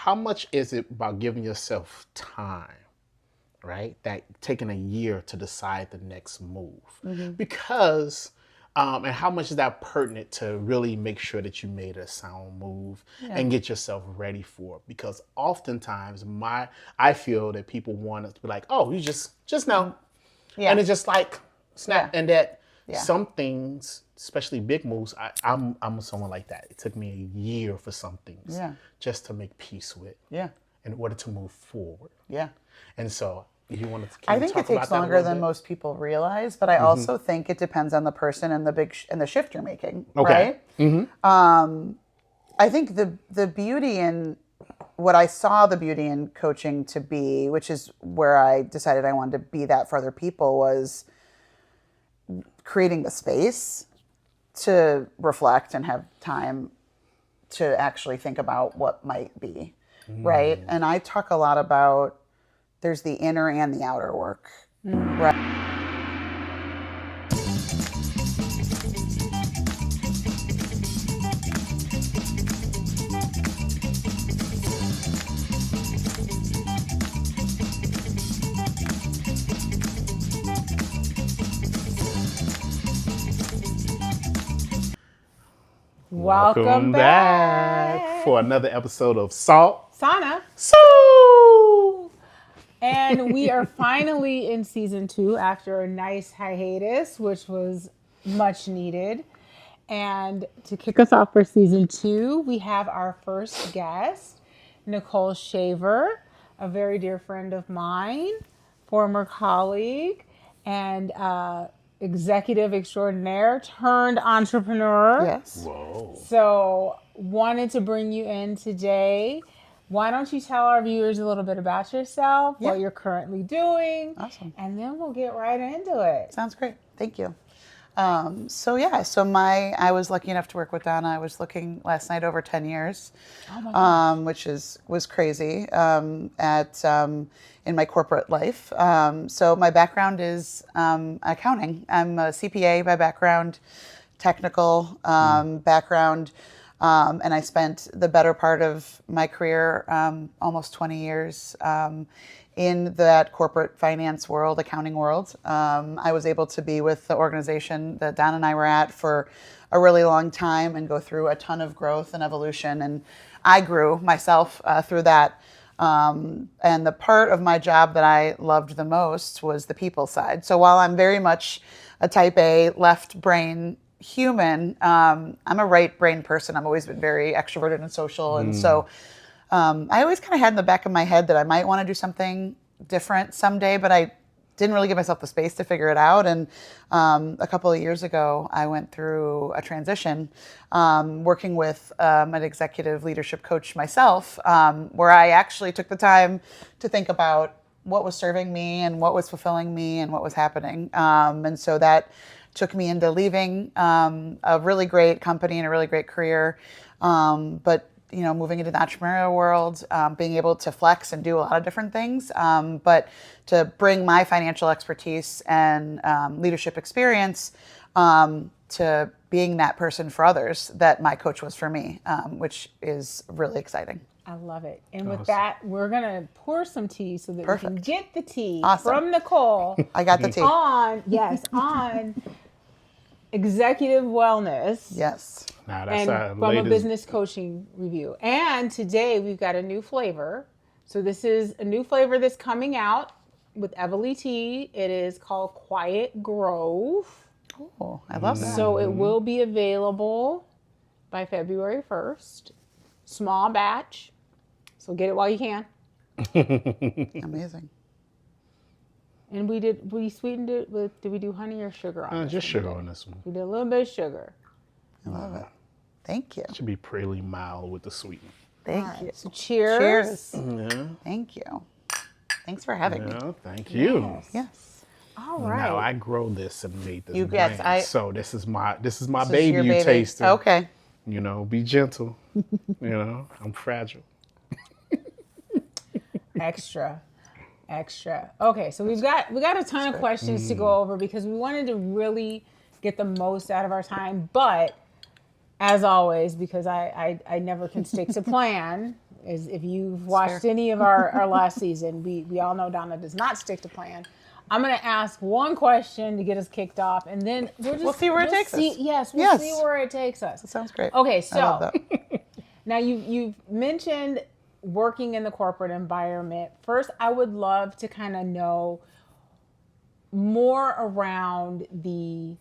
how much is it about giving yourself time, right? That taking a year to decide the next move, because and how much is that pertinent to really make sure that you made a sound move and get yourself ready for it? Because oftentimes I feel that people want us to be like, oh, you just know. And it's just like snap. And that some things, especially big moves, I'm someone like that. It took me a year for some things just to make peace with in order to move forward. And so you want to I think it takes longer than most people realize, but I also think it depends on the person and the shift you're making, right? I think the beauty in what I saw the beauty in coaching to be, which is where I decided I wanted to be that for other people, was creating the space to reflect and have time to actually think about what might be, right? And I talk a lot about there's the inner and the outer work, right? Welcome back for another episode of Sauna. So, And we are finally in season 2 after a nice hiatus, which was much needed. And to kick us off for season 2, we have our first guest, Nicole Shaver, a very dear friend of mine, former colleague, and executive extraordinaire turned entrepreneur. Yes. whoa. So wanted to bring you in today. Why don't you tell our viewers a little bit about yourself, what you're currently doing, Awesome. and then we'll get right into it. Sounds great. Thank you. So I was lucky enough to work with Donna. I was looking last night over 10 years, which was crazy in my corporate life. So my background is accounting. I'm a CPA by background, technical background. And I spent the better part of my career, almost 20 years, in that corporate finance world, accounting world. I was able to be with the organization that Donna and I were at for a really long time and go through a ton of growth and evolution. And I grew myself through that. And the part of my job that I loved the most was the people side. So while I'm very much a type A left brain human, I'm a right brain person. I've always been very extroverted and social. And so I always kind of had in the back of my head that I might want to do something different someday, but I didn't really give myself the space to figure it out. And a couple of years ago, I went through a transition working with an executive leadership coach myself, where I actually took the time to think about what was serving me and what was fulfilling me and what was happening. And so that took me into leaving a really great company and a really great career, but moving into the entrepreneurial world, being able to flex and do a lot of different things, but to bring my financial expertise and leadership experience to being that person for others that my coach was for me, which is really exciting. I love it. And with that, we're going to pour some tea so that we can get the tea from Nicole. I got the tea. On executive wellness. Yes. Now that's and from a business coaching review. And today we've got a new flavor. So this is a new flavor that's coming out with Everly Tea. It is called Quiet Grove. Oh, I love that. So it will be available by February 1st. Small batch. So get it while you can. Amazing. And we sweetened it with, did we do honey or sugar on this? Just sugar on this one. We did a little bit of sugar. I love it. Thank you. It should be pretty mild with the sweetening. Thank you. So cheers. Yeah. Thank you. Thanks for having me. Thank you. Yes. All right. Now I grow this and made this Yes, blend. So this is my This baby is your you tasted. Okay. Be gentle. I'm fragile. Extra. Okay, so we got a ton of questions to go over because we wanted to really get the most out of our time. But as always, because I never can stick to plan, As if you've watched any of our last season, we all know Donna does not stick to plan. I'm going to ask one question to get us kicked off, and then we'll see where it takes us. Yes, we'll see where it takes us. That sounds great. Okay, I so love that. now you've mentioned working in the corporate environment. First, I would love to kind of know more around the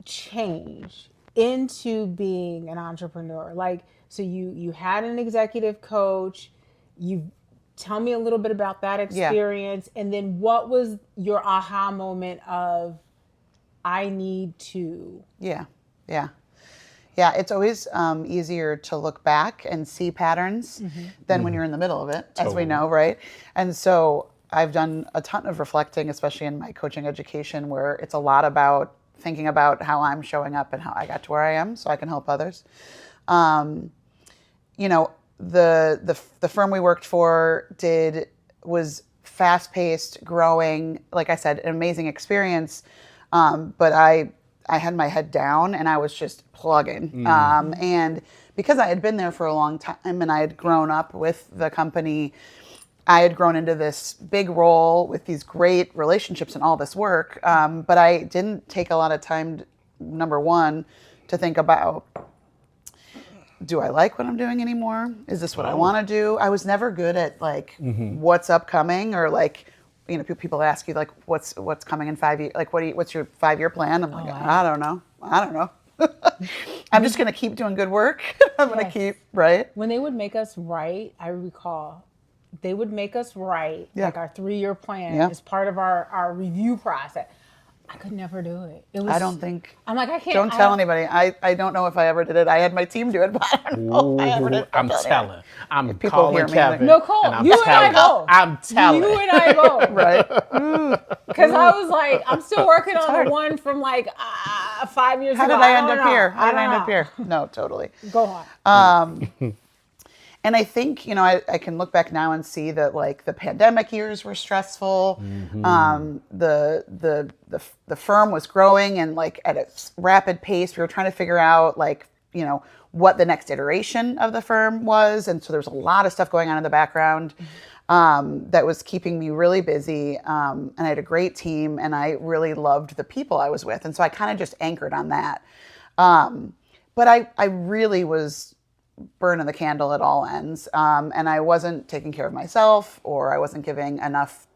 change into being an entrepreneur. Like, so you had an executive coach. You tell me a little bit about that experience, and then what was your aha moment of I need to? Yeah. It's always easier to look back and see patterns than when you're in the middle of it, as we know, right? And so I've done a ton of reflecting, especially in my coaching education, where it's a lot about thinking about how I'm showing up and how I got to where I am so I can help others. The firm we worked for was fast-paced, growing, like I said, an amazing experience. But I had my head down and I was just plugging. And because I had been there for a long time and I had grown up with the company, I had grown into this big role with these great relationships and all this work. But I didn't take a lot of time, number one, to think about, do I like what I'm doing anymore? Is this what I want to do? I was never good at what's upcoming, or people ask you what's coming in 5 years, what's your 5-year plan? I'm like, I don't know. I'm just going to keep doing good work. I'm going to keep, right? When they would make us write, I recall, they would make us write our 3-year plan as part of our review process. I could never do it. I don't think. I'm like, I can't. Don't tell anybody. I don't know if I ever did it. I had my team do it, but I don't know if I ever did it. I'm telling. I'm people calling hear me, Kevin. Nicole, and you and I both. I'm telling. You and I both. Right. Because I was like, I'm still working on the one from 5 years ago. How did I end up here? How did I end up here? No, totally. Go on. And I think, I can look back now and see that the pandemic years were stressful. The firm was growing and at a rapid pace. We were trying to figure out what the next iteration of the firm was. And so there was a lot of stuff going on in the background that was keeping me really busy. And I had a great team and I really loved the people I was with. And so I kind of just anchored on that. But I really was burning the candle at all ends. And I wasn't taking care of myself, or I wasn't giving enough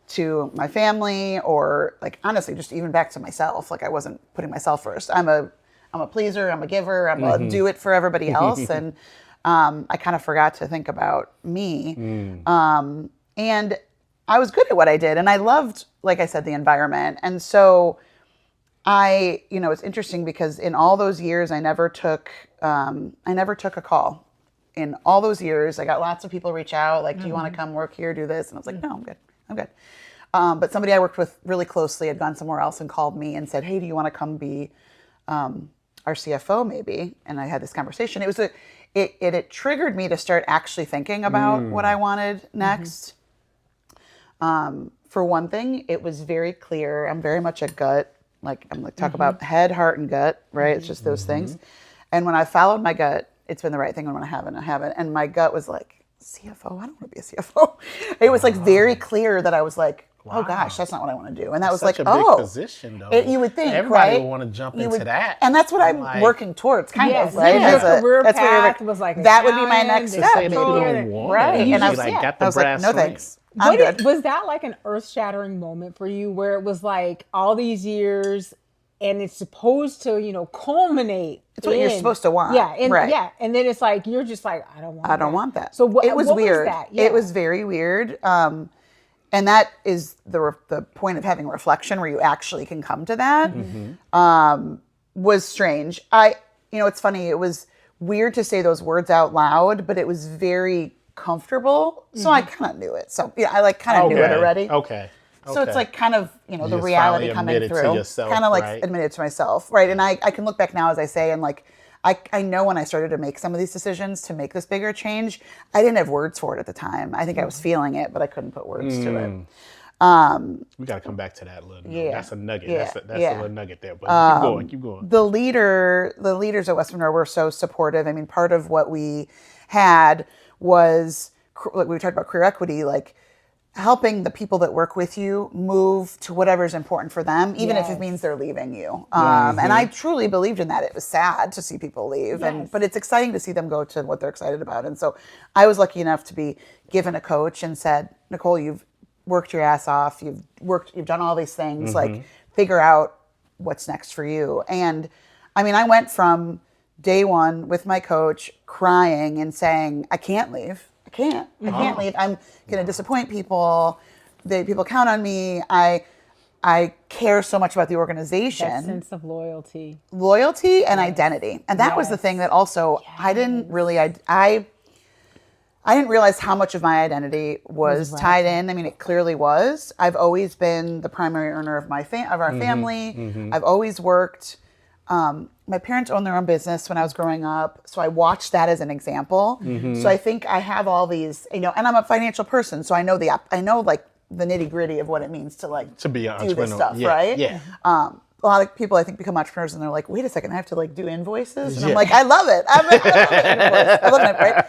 to my family, or honestly, just even back to myself. I wasn't putting myself first. I'm a pleaser, I'm a giver, I'm a do it for everybody else. And I kind of forgot to think about me. And I was good at what I did. And I loved, like I said, the environment. And so it's interesting because in all those years, I never took a call. In all those years, I got lots of people reach out, do you want to come work here, do this? And I was like, no, I'm good. But somebody I worked with really closely had gone somewhere else and called me and said, hey, do you want to come be our CFO maybe? And I had this conversation. It triggered me to start actually thinking about what I wanted next. For one thing, it was very clear. I'm very much a gut. Talk about head, heart, and gut, right? It's just those things. And when I followed my gut, it's been the right thing. When I haven't, I haven't. And my gut was like, CFO? I don't want to be a CFO. It was very clear that I was like, oh gosh, that's not what I want to do. And that was such a big position, though. You would think, everybody right? would want to jump into that. And that's what I'm working towards, kind of, right? Your career path was that would be my next step. Say maybe don't want right? it. And I was got the I was brass no ring. thanks. I'm good. Was that an earth-shattering moment for you, where it was all these years and it's supposed to, culminate? It's what you're supposed to want. Yeah. And, right. yeah. And then it's you're just I don't want that. So it was what weird. Was that? Yeah. It was very weird. And that is the point of having reflection, where you actually can come to that. Was strange. It's funny. It was weird to say those words out loud, but it was very comfortable. So I kind of knew it. So yeah, I kind of knew it already. Okay. So it's kind of, the just reality finally coming admitted through. to yourself, Kind of right? admitted to myself. Right. And I can look back now, as I say, and I know when I started to make some of these decisions to make this bigger change, I didn't have words for it at the time. I think I was feeling it, but I couldn't put words to it. We got to come back to that a little. Yeah. That's a nugget. Yeah. That's a little nugget there. But keep going. The leaders at West Monroe were so supportive. I mean, part of what we had was, like we talked about career equity, like helping the people that work with you move to whatever is important for them, even if it means they're leaving you. And I truly believed in that. It was sad to see people leave, but it's exciting to see them go to what they're excited about. And so I was lucky enough to be given a coach and said, Nicole, you've worked your ass off. You've done all these things, like figure out what's next for you. And I mean, I went from day one with my coach crying and saying, I can't leave. I can't leave. I'm going to disappoint people. People count on me. I care so much about the organization. That sense of loyalty. Loyalty and identity. And that was the thing that also I didn't really, I didn't realize how much of my identity was tied in. I mean, it clearly was. I've always been the primary earner of our family. I've always worked. My parents owned their own business when I was growing up, so I watched that as an example. So I think I have all these, and I'm a financial person, so I know like the nitty gritty of what it means to be an entrepreneur. This stuff, right? Yeah. A lot of people I think become entrepreneurs and they're like, wait a second, I have to like do invoices, and I'm like, I love it. I love it, right?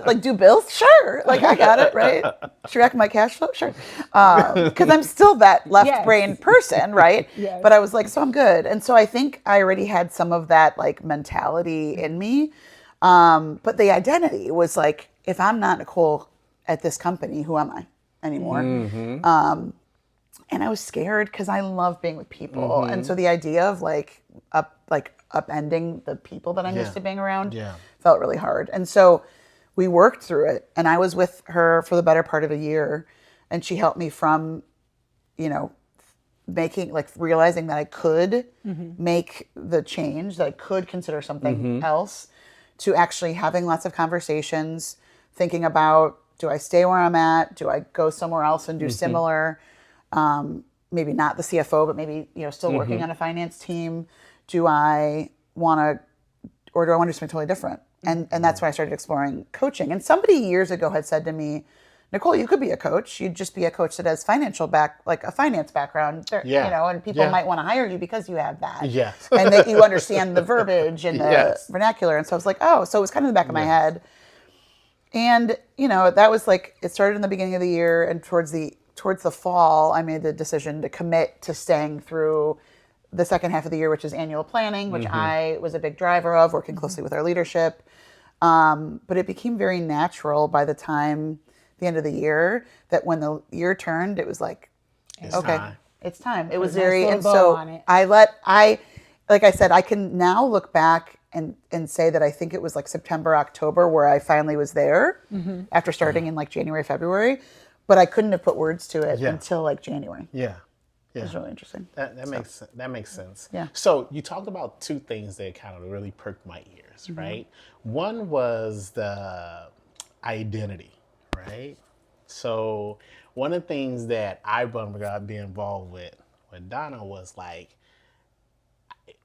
I do bills, sure. Like I got it, right? Track my cash flow, sure. Because I'm still that left brain person, right? But I was like, so I'm good, and so I think I already had some of that like mentality in me. But the identity was like, if I'm not Nicole at this company, who am I anymore? And I was scared because I love being with people. And so the idea of upending the people that I'm used to being around felt really hard. And so we worked through it. And I was with her for the better part of a year. And she helped me from, realizing that I could make the change, that I could consider something else, to actually having lots of conversations, thinking about, do I stay where I'm at? Do I go somewhere else and do similar? Maybe not the CFO, but maybe, still working on a finance team. Do I want to do something totally different? And that's when I started exploring coaching. And somebody years ago had said to me, Nicole, you could be a coach. You'd just be a coach that has a finance background, and people might want to hire you because you have that. Yes. And that you understand the verbiage and the vernacular. And so I was like, oh, so it was kind of in the back of my head. And, that was like, it started in the beginning of the year, and towards the fall, I made the decision to commit to staying through the second half of the year, which is annual planning, which I was a big driver of, working closely with our leadership. But it became very natural by the time the end of the year, that when the year turned, it was like, it's time. It was very, and so like I said, I can now look back and say that I think it was like September, October, where I finally was there after starting in like January, February. But I couldn't have put words to it until like January. Yeah. It was really interesting. That makes sense. Yeah. So you talked about two things that kind of really perked my ears, right? One was the identity, right? So one of the things that I got be involved with Donna was like,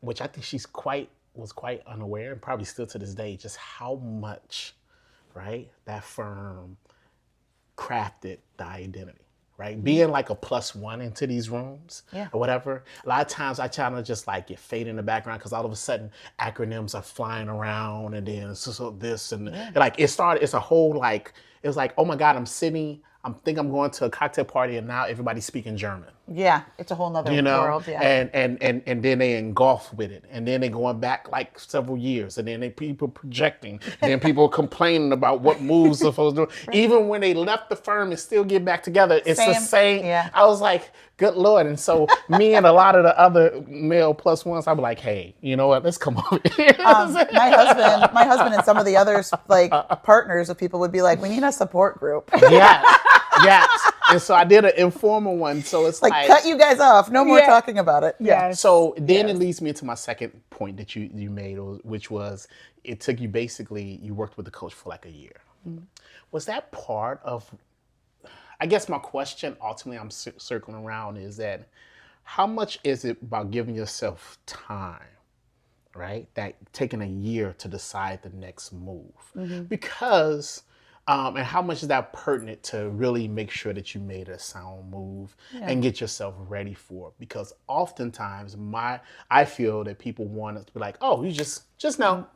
which I think was quite unaware, and probably still to this day, just how much, right, that firm crafted the identity, right? Being like a +1 into these rooms or whatever. A lot of times I try to just like get fade in the background because all of a sudden acronyms are flying around, and then so this and like it's a whole like, it was like, oh my God, I think I'm going to a cocktail party and now everybody's speaking German. Yeah, it's a whole nother world. Yeah. And then they engulf with it. And then they're going back like several years. And then people projecting. And then people complaining about what moves are supposed to do. Right. Even when they left the firm and still get back together, it's the same. Yeah. I was like, good Lord. And so me and a lot of the other male +1s, I'd be like, hey, you know what? Let's come over here. My husband and some of the others, like partners of people, would be like, we need a support group. Yes. And so I did an informal one. So it's like cut you guys off. No more talking about it. Yeah. So then it leads me into my second point that you made, which was it took you you worked with the coach for like a year. Was that part of, I guess my question ultimately I'm circling around is that how much is it about giving yourself time, right? That taking a year to decide the next move. Because and how much is that pertinent to really make sure that you made a sound move and get yourself ready for it? Because oftentimes I feel that people want us to be like, oh, you just know.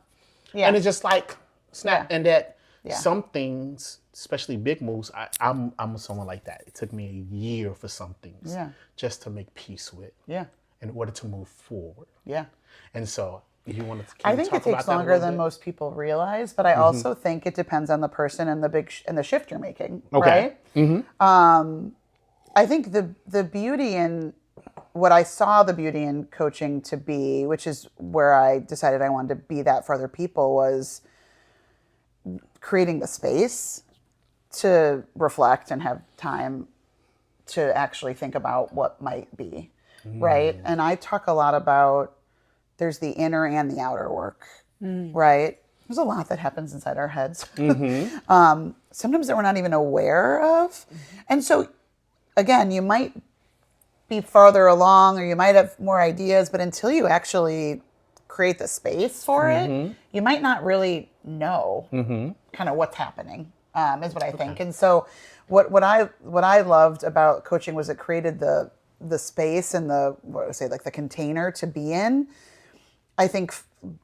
Yeah. And it's just like snap. And that Yeah. Some things, especially big moves, I'm someone like that. It took me a year for some things just to make peace with in order to move forward. Yeah. And so you want to I think it takes longer than most people realize, but I also think it depends on the person and the shift you're making, right? I think the beauty in what I saw the beauty in coaching to be, which is where I decided I wanted to be that for other people, was creating the space to reflect and have time to actually think about what might be, right? And I talk a lot about there's the inner and the outer work, right? There's a lot that happens inside our heads. Sometimes that we're not even aware of. And so, again, you might be farther along or you might have more ideas, but until you actually create the space for it, you might not really know kind of what's happening, is what I think. And so what I loved about coaching was it created the space and the container to be in. I think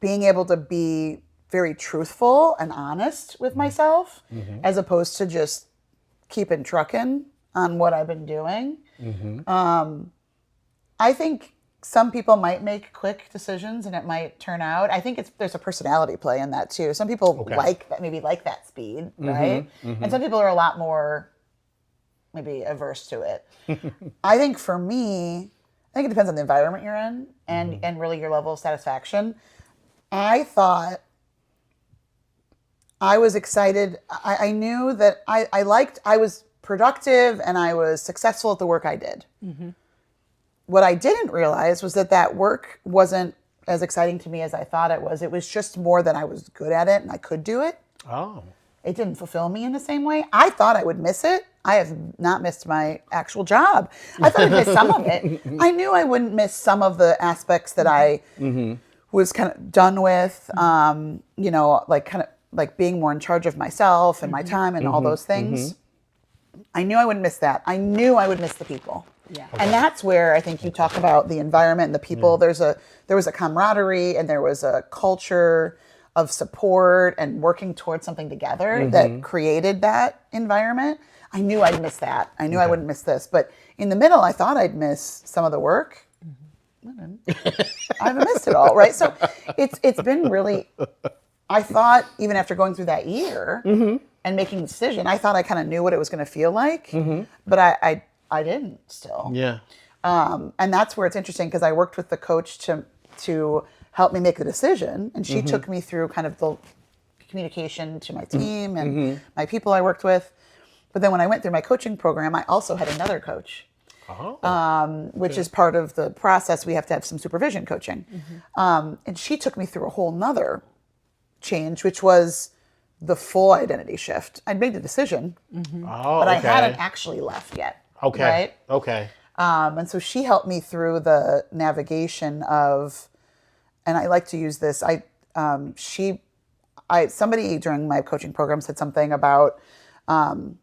being able to be very truthful and honest with myself as opposed to just keeping trucking on what I've been doing. I think some people might make quick decisions and it might turn out. I think there's a personality play in that too. Some people like that speed, right? And some people are a lot more maybe averse to it. I think for me, I think it depends on the environment you're in and really your level of satisfaction. I thought I was excited. I knew that I was productive and I was successful at the work I did. What I didn't realize was that work wasn't as exciting to me as I thought it was. It was just more that I was good at it and I could do it. Oh. It didn't fulfill me in the same way. I thought I would miss it. I have not missed my actual job. I thought I'd miss some of it. I knew I wouldn't miss some of the aspects that I was kind of done with, like being more in charge of myself and my time and all those things. I knew I wouldn't miss that. I knew I would miss the people. Yeah. And that's where I think you talk about the environment and the people. There was a camaraderie and there was a culture of support and working towards something together that created that environment. I knew I'd miss that. I knew I wouldn't miss this. But in the middle, I thought I'd miss some of the work. I haven't missed it all, right? So it's been really, I thought even after going through that year and making the decision, I thought I kind of knew what it was going to feel like, but I didn't still. Yeah. And that's where it's interesting because I worked with the coach to help me make the decision. And she took me through kind of the communication to my team and my people I worked with. But then when I went through my coaching program, I also had another coach, which is part of the process. We have to have some supervision coaching. And she took me through a whole nother change, which was the full identity shift. I'd made the decision, but I hadn't actually left yet. Right? Okay. And so she helped me through the navigation of, and I like to use this. Somebody during my coaching program said something about,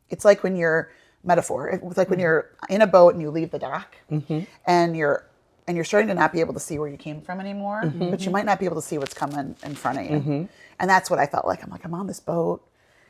it's like when you're it's like when you're in a boat and you leave the dock and you're starting to not be able to see where you came from anymore, but you might not be able to see what's coming in front of you. And that's what I felt like. I'm on this boat.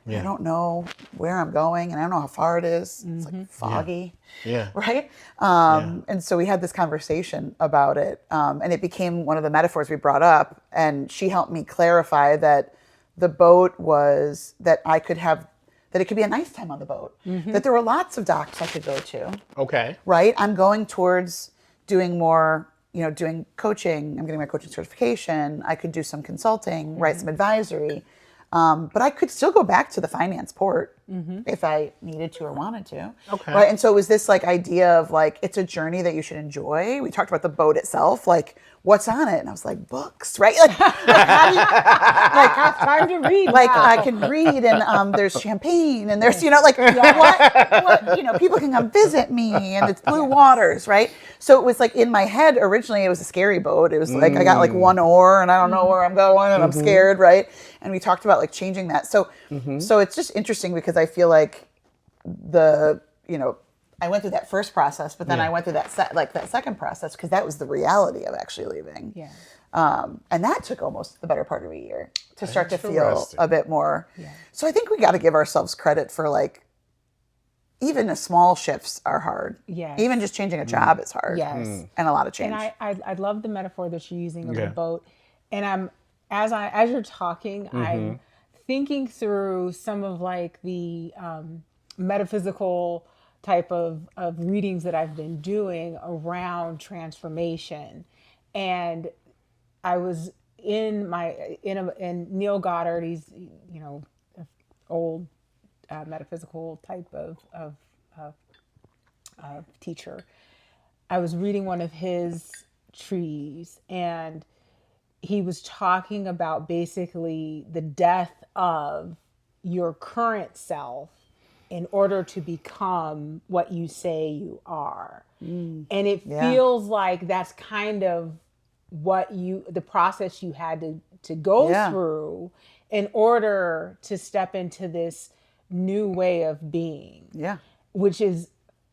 I don't know where I'm going and I don't know how far it is. It's like foggy. Yeah. Right? And so we had this conversation about it. And it became one of the metaphors we brought up. And she helped me clarify that the boat was that it could be a nice time on the boat. That there were lots of docks I could go to. Okay. Right? I'm going towards doing more, doing coaching. I'm getting my coaching certification. I could do some consulting, write some advisory. But I could still go back to the finance port if I needed to or wanted to. Okay. Right. And so it was this idea of it's a journey that you should enjoy. We talked about the boat itself, what's on it? And I was like, books, right? Have time to read. I can read and there's champagne and there's, what people can come visit me and it's blue waters, right? So it was in my head, originally it was a scary boat. It was I got one oar and I don't know where I'm going and I'm scared, right? And we talked about changing that. So it's just interesting because I feel I went through that first process, but then I went through that second process because that was the reality of actually leaving. Yeah. And that took almost the better part of a year to start to feel Interesting. a bit more. So I think we got to give ourselves credit for like, even the small shifts are hard. Yes. Even just changing a job is hard. Yes. And a lot of change. And I love the metaphor that you're using of the Yeah. boat. And as you're talking, I'm thinking through some of like the metaphysical type of readings that I've been doing around transformation. And I was in Neil Goddard, he's, old metaphysical type of teacher. I was reading one of his trees, and he was talking about basically the death of your current self in order to become what you say you are. And it feels like that's kind of the process you had to go through in order to step into this new way of being. Yeah. Which is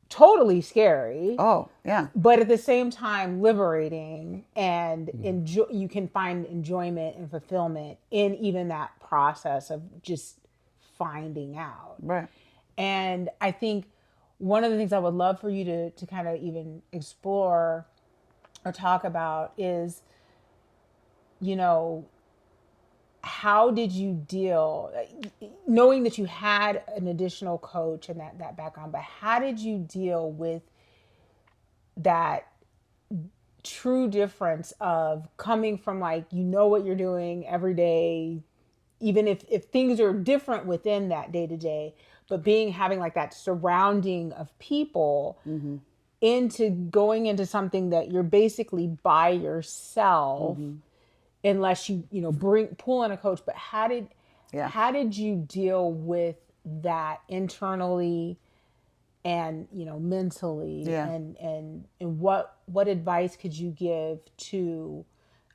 totally scary. Oh, yeah. But at the same time, liberating, and you can find enjoyment and fulfillment in even that process of just finding out. Right. And I think one of the things I would love for you to kind of even explore or talk about is, how did you deal, knowing that you had an additional coach and that background, but how did you deal with that true difference of coming from like, what you're doing every day, even if things are different within that day to day, but having like that surrounding of people into going into something that you're basically by yourself, unless you pull in a coach. But how did you deal with that internally and mentally, and what advice could you give to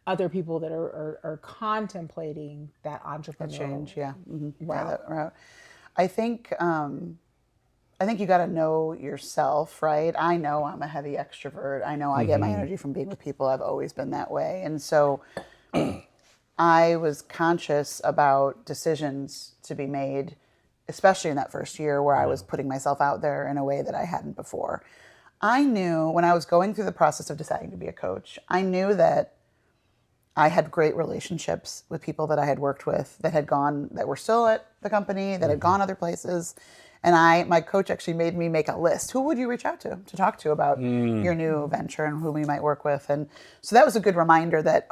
other people that are contemplating that entrepreneurial change? route? That route. I think you got to know yourself, right? I know I'm a heavy extrovert. I know I get my energy from being with people. I've always been that way. And so I was conscious about decisions to be made, especially in that first year where I was putting myself out there in a way that I hadn't before. I knew when I was going through the process of deciding to be a coach, I knew that I had great relationships with people that I had worked with that were still at the company, that had gone other places. And my coach actually made me make a list. Who would you reach out to talk to about your new venture and who we might work with? And so that was a good reminder that,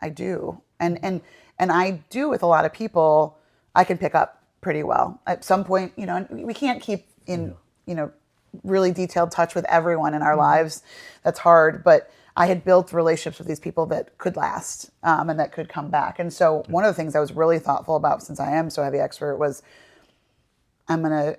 I do. And I do with a lot of people, I can pick up pretty well. At some point, we can't keep in, really detailed touch with everyone in our lives. That's hard. But I had built relationships with these people that could last and that could come back. And so one of the things I was really thoughtful about, since I am so heavy expert, was I'm gonna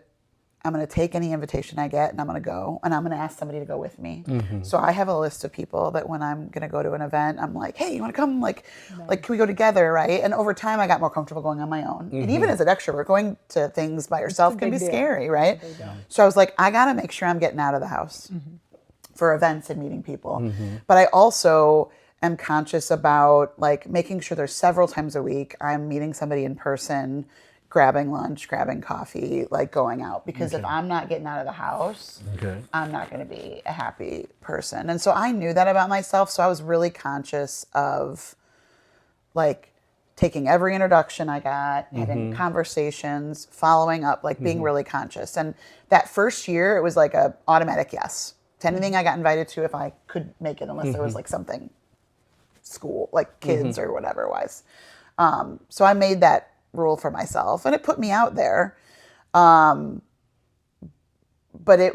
take any invitation I get and I'm gonna go, and I'm gonna ask somebody to go with me. So I have a list of people that when I'm gonna go to an event, I'm like, hey, you wanna come? Like can we go together, right? And over time I got more comfortable going on my own. And even as an extrovert, going to things by yourself can be scary, right? So I was like, I gotta make sure I'm getting out of the house for events and meeting people. But I also am conscious about like making sure there's several times a week I'm meeting somebody in person, grabbing lunch, grabbing coffee, like going out. Because if I'm not getting out of the house, I'm not going to be a happy person. And so I knew that about myself. So I was really conscious of like taking every introduction I got, having conversations, following up, like being really conscious. And that first year, it was like a automatic yes to anything I got invited to if I could make it, unless there was like something school, like kids or whatever it was. So I made that rule for myself, and it put me out there. But there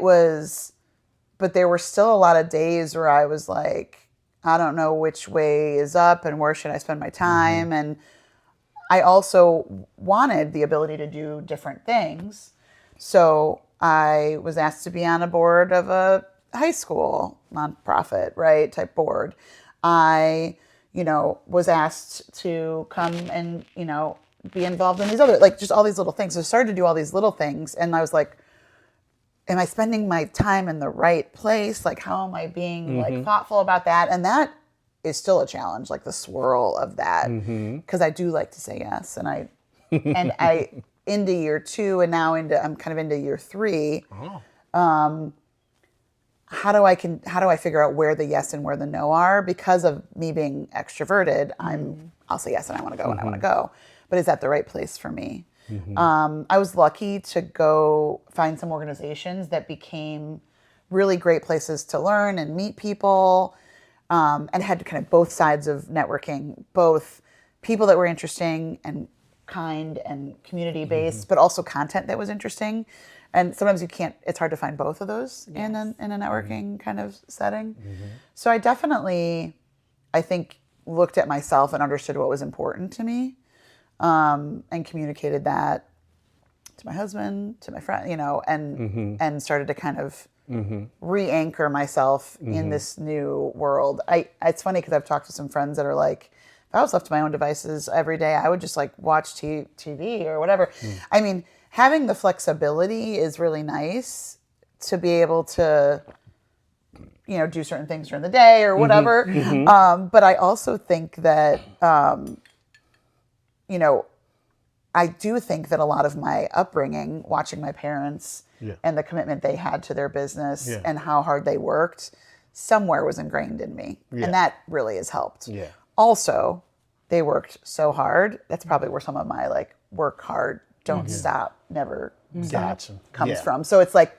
were still a lot of days where I was like, I don't know which way is up and where should I spend my time. And I also wanted the ability to do different things. So I was asked to be on a board of a high school nonprofit, right, type board. I, was asked to come and, be involved in these other, like just all these little things. So I started to do all these little things, and I was like, am I spending my time in the right place? Like, how am I being like thoughtful about that? And that is still a challenge, like the swirl of that. Because I do like to say yes. And I into year 2 and now I'm kind of into year 3. How do I figure out where the yes and where the no are? Because of me being extroverted, I'll say yes and I want to go and I want to go. But is that the right place for me? I was lucky to go find some organizations that became really great places to learn and meet people, and had kind of both sides of networking, both people that were interesting and kind and community-based, but also content that was interesting. And sometimes it's hard to find both of those in a networking kind of setting. So I definitely, I think, looked at myself and understood what was important to me, and communicated that to my husband, to my friend, and started to kind of re-anchor myself in this new world. It's funny because I've talked to some friends that are like, if I was left to my own devices every day, I would just like watch TV or whatever. I mean, having the flexibility is really nice to be able to, do certain things during the day or whatever. But I also think that, I do think that a lot of my upbringing, watching my parents and the commitment they had to their business and how hard they worked, somewhere was ingrained in me. And that really has helped. Also, they worked so hard. That's probably where some of my like work hard, don't stop, never stop comes from. So it's like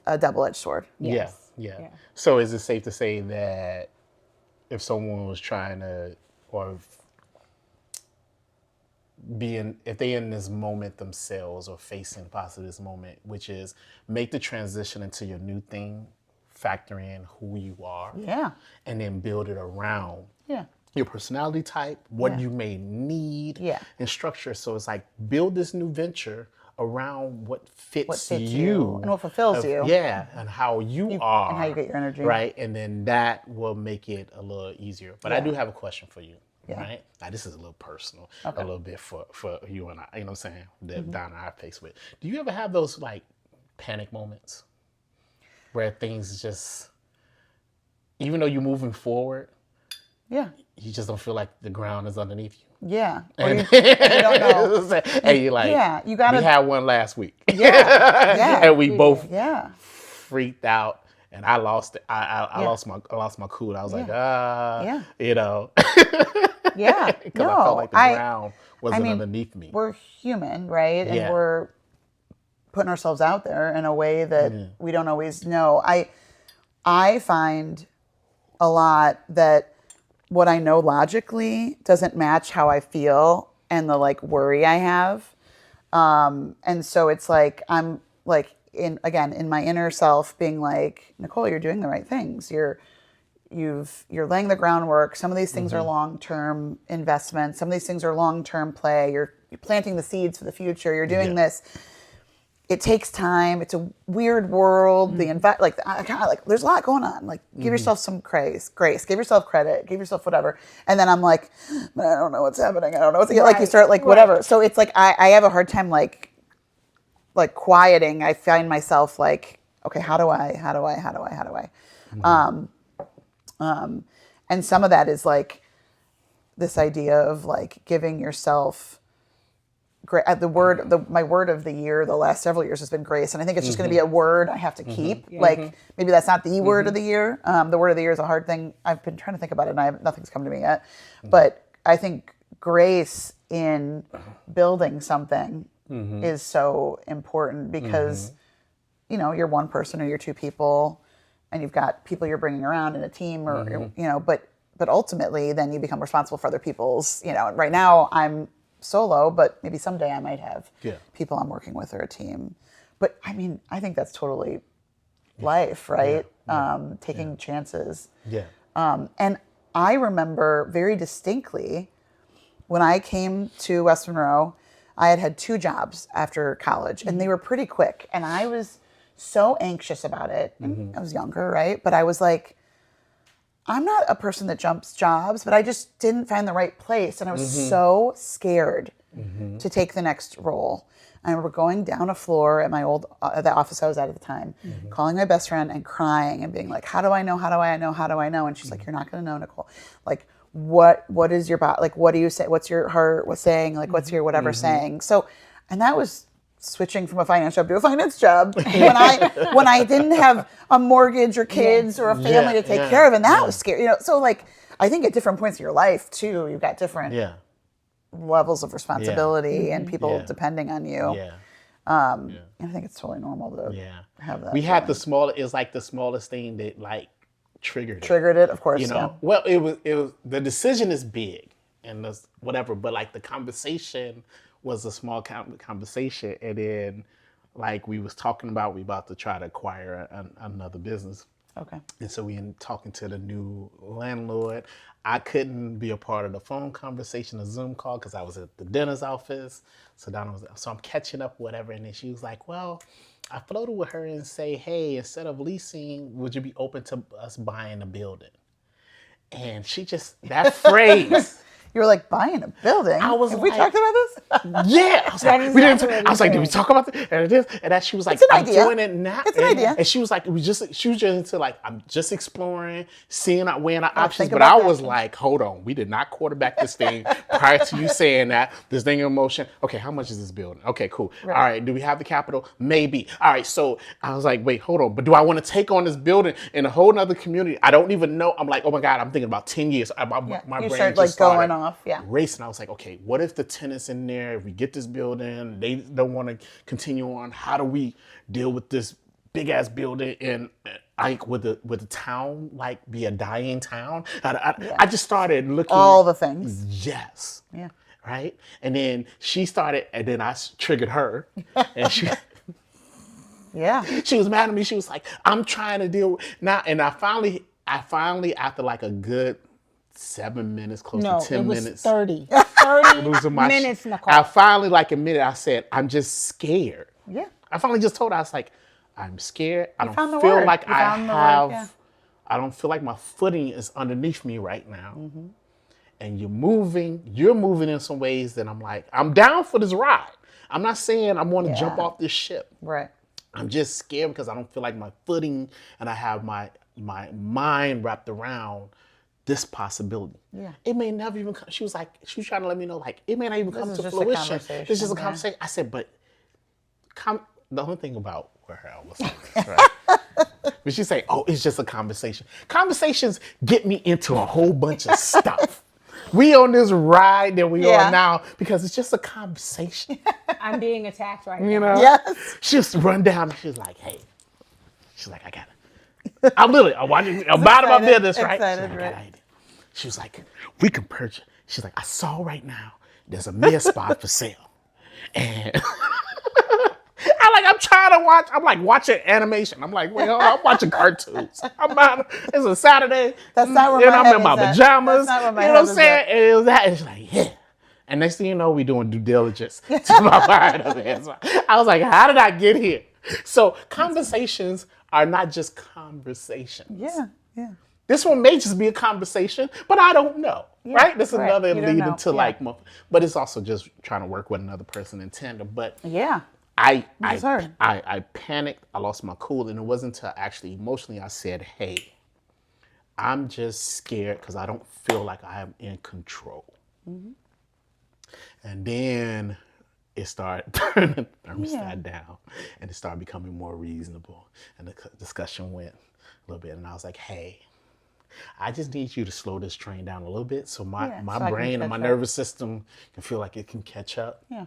a double-edged sword. Yeah. So is it safe to say that if someone was trying to, or if they in this moment themselves or facing possibly this moment, which is make the transition into your new thing, factor in who you are, and then build it around your personality type, what you may need, and structure. So it's like build this new venture around what fits you and what fulfills you. And how you are. And how you get your energy. Right, and then that will make it a little easier. But I do have a question for you. Right? Now, this is a little personal, a little bit for you and I, you know what I'm saying, that Donna and I face with. Do you ever have those like panic moments where things just, even though you're moving forward, you just don't feel like the ground is underneath you? Yeah. And you don't know. And you're like, you gotta, we had one last week. And we both freaked out. And I lost it. I lost my cool. I was like, because I felt like the ground wasn't underneath me. We're human, right? And we're putting ourselves out there in a way that we don't always know. I find a lot that what I know logically doesn't match how I feel and the like worry I have. And so it's like, I'm like, in my inner self being like, Nicole, you're doing the right things. You're laying the groundwork. Some of these things are long-term investments. Some of these things are long-term play. You're planting the seeds for the future. You're doing this. It takes time. It's a weird world. The there's a lot going on. Like, give yourself some grace. Give yourself credit. Give yourself whatever. And then I'm like, but I don't know what's happening. I don't know what's like. You start like whatever. So it's like I have a hard time like quieting. I find myself like, okay, how do I? And some of that is like this idea of like giving yourself my word of the year the last several years has been grace, and I think it's just going to be a word I have to keep. Like, maybe that's not the word of the year. The word of the year is a hard thing. I've been trying to think about it, and nothing's come to me yet. But I think grace in building something is so important because you're one person or you're two people, and you've got people you're bringing around in a team, or but ultimately then you become responsible for other people's. And right now I'm solo, but maybe someday I might have people I'm working with or a team. But I mean, I think that's totally life, right? Taking chances. And I remember very distinctly when I came to West Monroe, I had 2 jobs after college, and they were pretty quick. And I was so anxious about it. I was younger, right? But I was like, I'm not a person that jumps jobs, but I just didn't find the right place. And I was so scared to take the next role. I remember going down a floor at my old the office I was at the time, calling my best friend and crying and being like, how do I know? How do I know? How do I know? And she's like, you're not going to know, Nicole. Like, what is your body? Like, what do you say? What's your heart? What's saying? Like, what's your whatever saying? So, and that was switching from a finance job to a finance job when I didn't have a mortgage or kids or a family to take care of. And that was scary. So like, I think at different points in your life too, you've got different levels of responsibility and people depending on you. And I think it's totally normal to have that. We had it's like the smallest thing that like triggered it, of course. Well, it was the decision is big and whatever, but like the conversation was a small conversation, and then like we was talking about, we about to try to acquire another business. Okay. And so we in talking to the new landlord. I couldn't be a part of the phone conversation, the Zoom call, because I was at the dentist's office. So I'm catching up, whatever. And then she was like, well, I floated with her and say, hey, instead of leasing, would you be open to us buying a building? And she just, that phrase. You were like, buying a building? I was Have we talked about this? Yeah. I was like, we didn't. I was like, did we talk about this? And this? And that she was like, I'm doing it now. It's an idea. And she was like, she was just into like, I'm just exploring, weighing our options. But I was like, hold on, we did not quarterback this thing prior to you saying that. This thing in motion. Okay, how much is this building? Okay, cool. Right. All right, do we have the capital? Maybe. All right, so I was like, wait, hold on. But do I want to take on this building in a whole nother community? I don't even know. I'm like, oh my God, I'm thinking about 10 years. My brain started just like going off. Racing. I was like, okay, what if the tenants in there, if we get this building, they don't want to continue on, how do we deal with this big ass building and like with the town, like be a dying town? I just started looking. All the things. Yes. Yeah. Right? And then she started, and then I triggered her. And she she was mad at me. She was like, I'm trying to deal with now. And I finally after like a good 7 minutes, close to 10 minutes. 30 minutes, Nicole. I finally admitted, I said, I'm just scared. Yeah. I finally just told her, I was like, I'm scared. I don't feel like my footing is underneath me right now. Mm-hmm. And you're moving in some ways that I'm like, I'm down for this ride. I'm not saying I want to jump off this ship. Right. I'm just scared because I don't feel like my footing and I have my mind wrapped around this possibility. Yeah. It may never even come. She was trying to let me know, like, it may not even come to fruition. This is just a conversation. I said, but the only thing about where I was like, right? But she say, oh, it's just a conversation. Conversations get me into a whole bunch of stuff. We on this ride that we on now because it's just a conversation. I'm being attacked right now. You know? Yes. She just run down and she's like, hey. She's like, I got it. I'm about my business, right? Excited, right? She was like, we can purchase. She's like, I saw right now there's a mid spot for sale. And I'm trying to watch. I'm like watching animation. I'm like, wait, hold on, I'm watching cartoons. It's a Saturday. That's not where I'm in my pajamas. That's not where my you know what I'm saying? And it was that. And she's like, yeah. And next thing you know, we doing due diligence to my mind. I was like, how did I get here? So conversations are not just conversations. Yeah, yeah. This one may just be a conversation, but I don't know, right? This is another leading to like, but it's also just trying to work with another person in tandem. But I panicked. I lost my cool, and it wasn't until actually emotionally I said, "Hey, I'm just scared because I don't feel like I am in control." Mm-hmm. And then it started turning the thermostat down, and it started becoming more reasonable. And the discussion went a little bit, and I was like, hey, I just need you to slow this train down a little bit so my brain and my nervous system can feel like it can catch up. Yeah.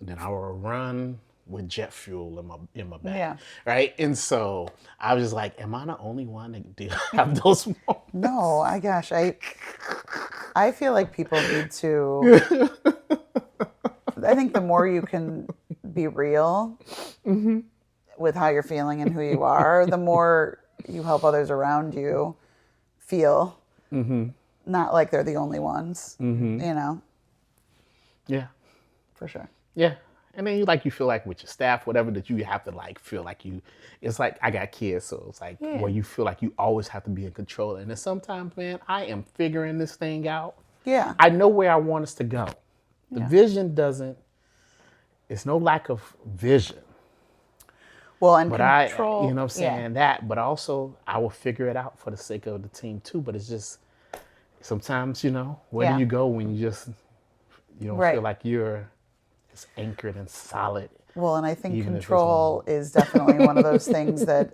And then I will run with jet fuel in my back. Right? And so I was just like, am I the only one that have those moments? No, I feel like people need to... I think the more you can be real with how you're feeling and who you are, the more you help others around you feel not like they're the only ones, you know? Yeah. For sure. Yeah. And then you feel like with your staff, whatever, that you have to feel like it's like I got kids, so it's like where you feel like you always have to be in control. And then sometimes, man, I am figuring this thing out. Yeah. I know where I want us to go. The vision doesn't, it's no lack of vision. Well, and But control. you know what I'm saying, that, but also I will figure it out for the sake of the team too. But it's just, sometimes, where do you go when you just, you don't feel like you're just anchored and solid? Well, and I think control is definitely one of those things that,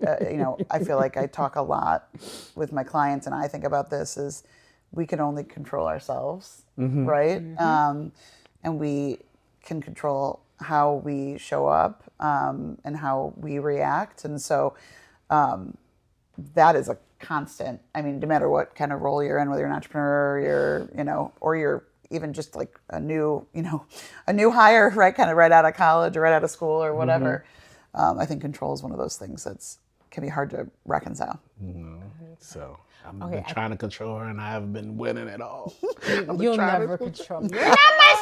I feel like I talk a lot with my clients, and I think about this is we can only control ourselves, right? And we can control how we show up and how we react. And so that is a constant. I mean, no matter what kind of role you're in, whether you're an entrepreneur, or you're even just like a new hire, right? Kind of right out of college or right out of school or whatever. I think control is one of those things can be hard to reconcile. So I've been trying to control her, and I haven't been winning at all. You'll never control me. You're not my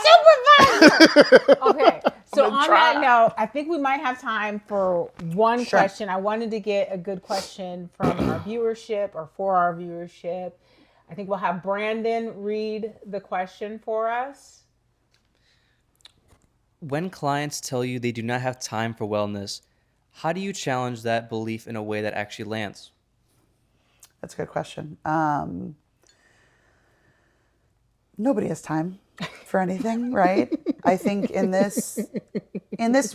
supervisor. Okay. So on that note, I think we might have time for one question. I wanted to get a good question from our viewership or for our viewership. I think we'll have Brandon read the question for us. When clients tell you they do not have time for wellness, how do you challenge that belief in a way that actually lands? That's a good question. Nobody has time for anything, right? I think in this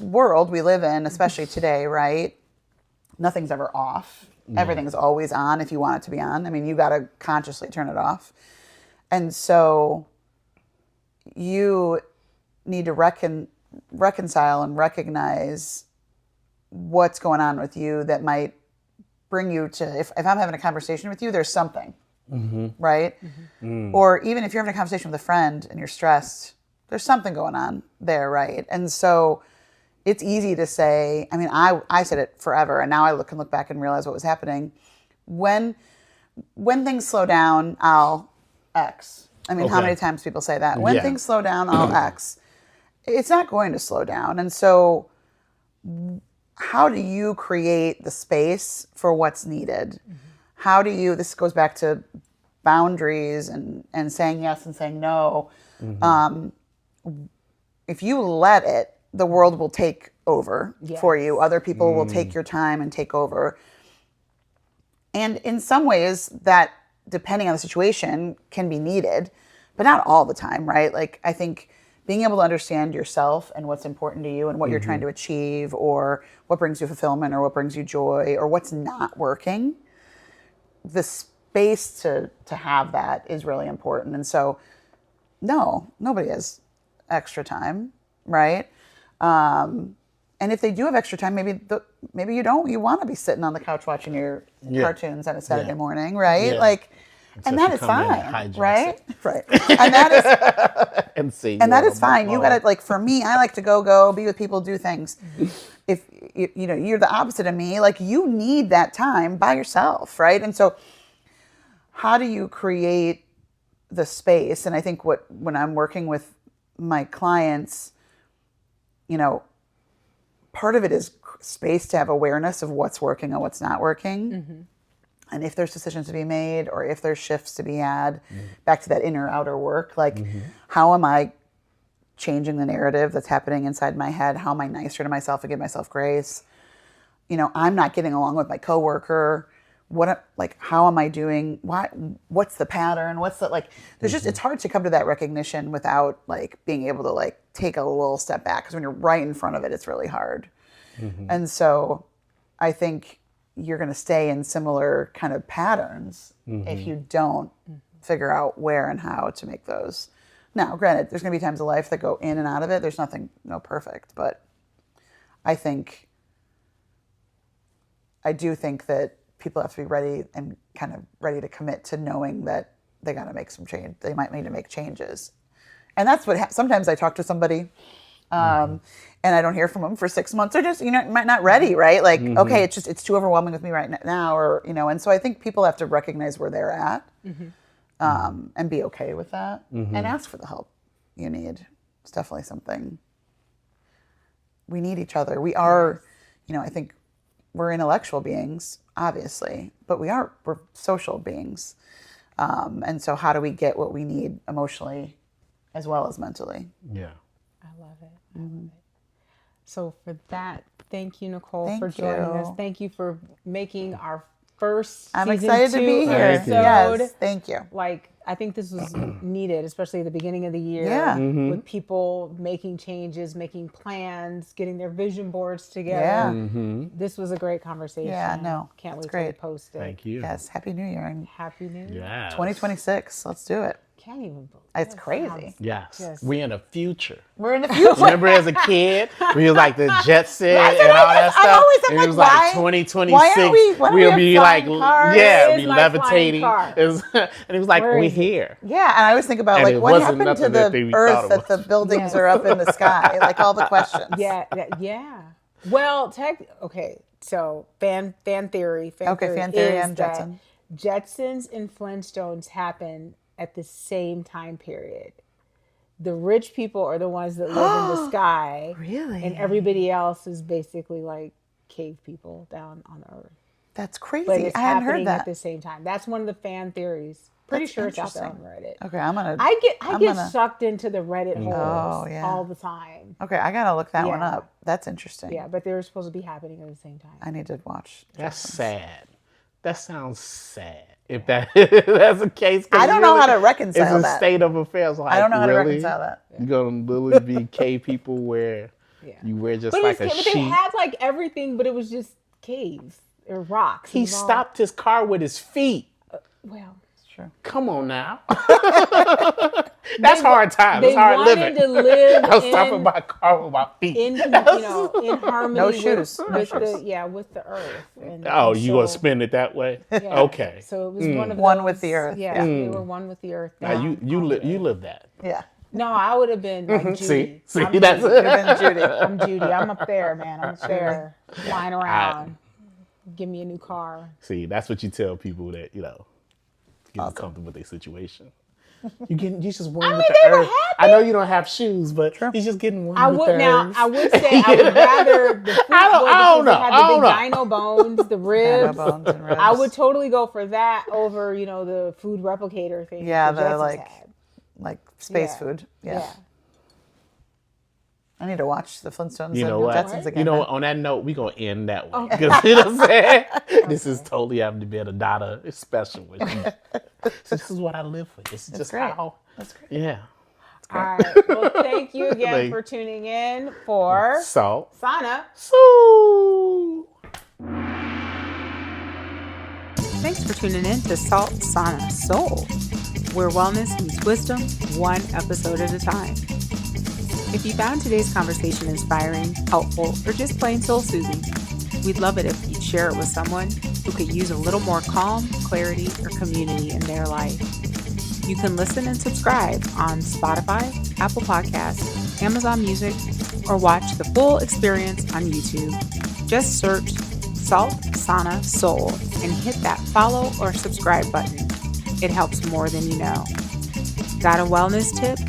world we live in, especially today, right? Nothing's ever off. Everything's always on if you want it to be on. I mean, you got to consciously turn it off. And so you need to reconcile and recognize what's going on with you that might bring you to, if I'm having a conversation with you, there's something, right? Or even if you're having a conversation with a friend and you're stressed, there's something going on there, right? And so it's easy to say, I mean, I said it forever, and now I can look back and realize what was happening. When things slow down, I'll X. I mean, how many times people say that? When things slow down, I'll X. It's not going to slow down. And so how do you create the space for what's needed? How do you, this goes back to boundaries and saying yes and saying no. If you let it, the world will take over for you. Other people will take your time and take over. And in some ways that, depending on the situation, can be needed, but not all the time, right? Like, I think being able to understand yourself and what's important to you and what you're trying to achieve, or what brings you fulfillment, or what brings you joy, or what's not working, the space to have that is really important. And so, no, nobody has extra time, right? And if they do have extra time, maybe you don't. You want to be sitting on the couch watching your cartoons on a Saturday morning, right? Yeah. Like, and that is fine, right? Right. And that is and that is fine. You gotta, like, for me, I like to go be with people, do things. If you're the opposite of me, like, you need that time by yourself, right? And so, how do you create the space? And I think when I'm working with my clients, part of it is space to have awareness of what's working and what's not working. And if there's decisions to be made, or if there's shifts to be had, back to that inner outer work, like, how am I changing the narrative that's happening inside my head? How am I nicer to myself and give myself grace? I'm not getting along with my coworker. How am I doing? What's the pattern? There's just, it's hard to come to that recognition without, like, being able to, like, take a little step back. Because when you're right in front of it, it's really hard. And so I think you're going to stay in similar kind of patterns if you don't figure out where and how to make those. Now, granted, there's going to be times of life that go in and out of it. There's no perfect, but I do think that people have to be ready and kind of ready to commit to knowing that they got to make some change. They might need to make changes. And that's what sometimes I talk to somebody and I don't hear from them for 6 months. They're just, might not ready, right? Like, okay, it's too overwhelming with me right now, or, and so I think people have to recognize where they're at and be okay with that and ask for the help you need. It's definitely something. We need each other. We are, I think we're intellectual beings, obviously, but we're social beings. And so how do we get what we need emotionally as well as mentally. Yeah. I love it. I love it. So for that, thank you, Nicole, Thank for joining you. us. Thank you for making our first I'm season excited to 2 be here. Thank you. episode. Yes, thank you. Like, I think this was needed, especially at the beginning of the year, Yeah. with people making changes, making plans, getting their vision boards together. Yeah. This was a great conversation. Yeah, no, Can't it's wait till we great. post it. Thank you. Yes, Happy New Year and Happy New Year. Yeah. 2026. Let's do it. Can't even believe It's that crazy. sounds- Yes. Just- We in the future. We're in the future. Remember as a kid, we was like the Jetson That's and what all I that was- stuff. I always am and like, it was like why- 2026. why aren't we We'll have be flying like, cars? yeah, It be is like flying levitating. cars. And it was like, Where we is it? here. Yeah, and I always think about And like it what wasn't happened to nothing that the we thought Earth it that the was. buildings Yes. are up in the sky, like all the questions. Yeah. Well, okay. So fan theory. Okay, fan theory is and that Jetson. Jetsons and Flintstones happen at the same time period. The rich people are the ones that live in the sky. Really? And everybody else is basically like cave people down on Earth. That's crazy. But it's I hadn't happening heard at that. the same time. That's one of the fan theories. Pretty That's sure it's out there on interesting. Reddit. Okay, I'm gonna. I get I'm get gonna- sucked into the Reddit holes Oh, yeah. all the time. Okay, I gotta look that one Yeah. up. That's interesting. Yeah, but they're supposed to be happening at the same time. I need to watch. That's sad. That sounds sad. If that's the case. 'Cause I don't know really, how to reconcile it's a that. state of affairs. Like, I don't know how to really? reconcile that. You're going to literally be cave people where Yeah. you wear just But, like a but they sheet. had like everything, but it was just caves or rocks. He involved. stopped his car with his feet. Well, Sure. Come on now. That's hard times. they It's hard wanted living. to live I was stopping in, my car with my feet. in in harmony No with, shoes. No with shoes. with the earth. And, Oh, and you gonna so- spin it that way? yeah. Okay. So it was one of One those, with the earth. Yeah, Yeah. they were one with the earth. Now you live that. Yeah. No, I would have been like Judy. See, I'm that's Judy. You've been Judy. I'm Judy. I'm up there, man. I'm up there, flying around. Give me a new car. See, that's what you tell people that get comfortable with their situation. You just one with mean, the they were earth. happy. I know you don't have shoes, but you're just getting one I with would the now. earth. I would say I would rather the food I don't because know. it had I the don't big know. dino bones, the Dino ribs. bones and ribs. I would totally go for that over the food replicator thing. Yeah, the the, Jetsons like, had. like space Yeah. food. Yeah. Yeah. I need to watch the Flintstones You know and what? Jetsons again. You know, man. on that note, we're going to end that way. Because you know what I'm saying? This is totally having to be a Donna special with you. This is what I live for. This is just great. how. That's great. Yeah. All right. Well, thank you again Like- for tuning in for So. Sauna. So. Thanks for tuning in to Salt, Sauna, Soul, where wellness meets wisdom, one episode at a time. If you found today's conversation inspiring, helpful, or just plain soul-soothing, we'd love it if you'd share it with someone who could use a little more calm, clarity, or community in their life. You can listen and subscribe on Spotify, Apple Podcasts, Amazon Music, or watch the full experience on YouTube. Just search Salt, Sauna, Soul and hit that follow or subscribe button. It helps more than you know. Got a wellness tip,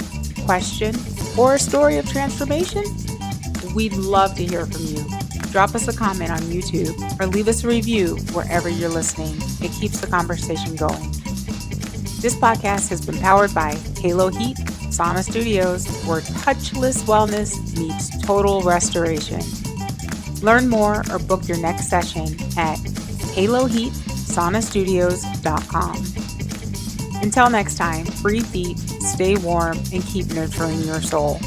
question, or a story of transformation? We'd love to hear from you. Drop us a comment on YouTube or leave us a review wherever you're listening. It keeps the conversation going. This podcast has been powered by Halo Heat Sauna Studios, where touchless wellness meets total restoration. Learn more or book your next session at haloheatsaunastudios.com. Until next time, breathe deep, stay warm, and keep nurturing your soul.